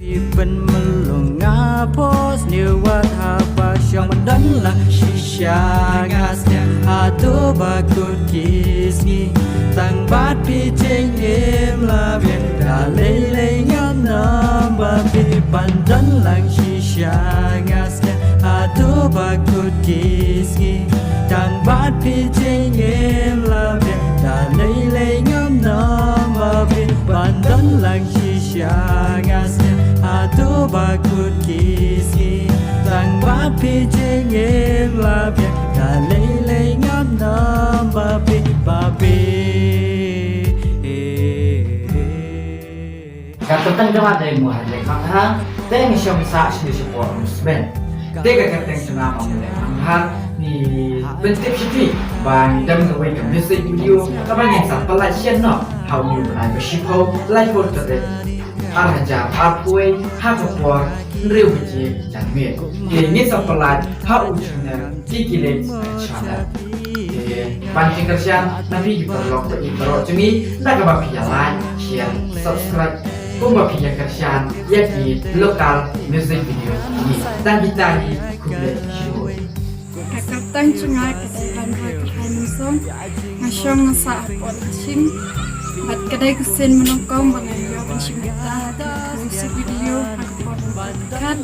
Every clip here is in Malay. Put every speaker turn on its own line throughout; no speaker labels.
ที่เป็นมันลงงาโพสเนื้อว่าถ้าบาชมันดันละชิชางาสเนหาตัวบากุดกิสงีตั้งบาดพี่เจงเอ็มลาเบียนดาเลยงามน้ำบาพี่ปันดันลังชิชางาสเนหาตัวบากุดกิสงีตั้งบาดพี่เจงเอ็มลาเบียนดาเลยงามน้ำบาพี่ปันดันลังชิชางาสเนAtu bakut kisi Tang bat pi jeng em la biak Da lei ngam nam babi babi
การตั้งจังหวัดในหมู่หันเล็กครั้งฮะแต่มีชมสะชิลิชปอร์มุสเบนแต่การตั้งจังหวัดของเล็กครั้งฮะนี่เป็นทิปชิปบางดำเนินกับมิวสิกวิดีโอก็บางอย่างสับประหลาดเช่นเนาะ how you ไลฟ์ชิปเขาไลฟ์โพสต์เด็ดArja Papue Hakapor Riu Biji Janmir Ini sepelat hak ujungnya Kikilet Channel Pancing kerjaan Nabi diperlok ke intro Cumi Nak bapiya like, share, subscribe Kung bapiya kerjaan Yaitu lokal music video ini Dan kita di Kulet Show
Kakatang cungai kesilan Hakirhan Nusong Ngasyong ngasa apot Hashim Bat kedai kusin menongkong Bangayo Banshimita Musik video Hakapor Memperdekat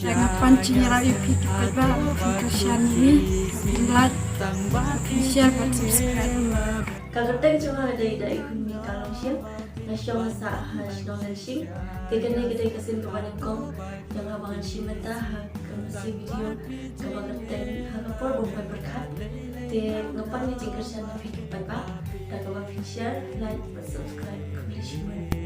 Dengan pancing rayu Piki Peba Kerjaan ini Bilat Share dan subscribe
Kakatang cungai dari Kumi Kalong Shim Nasyong ngasa Hashdong dan Shim Kedai kesin kebanyakan Yang abangan Shimita Musik video Kakatang Hakapor Memperdekat ngapan ni jika saya nak fikir apa, dan kalau fikir, like, subscribe, kembali semua.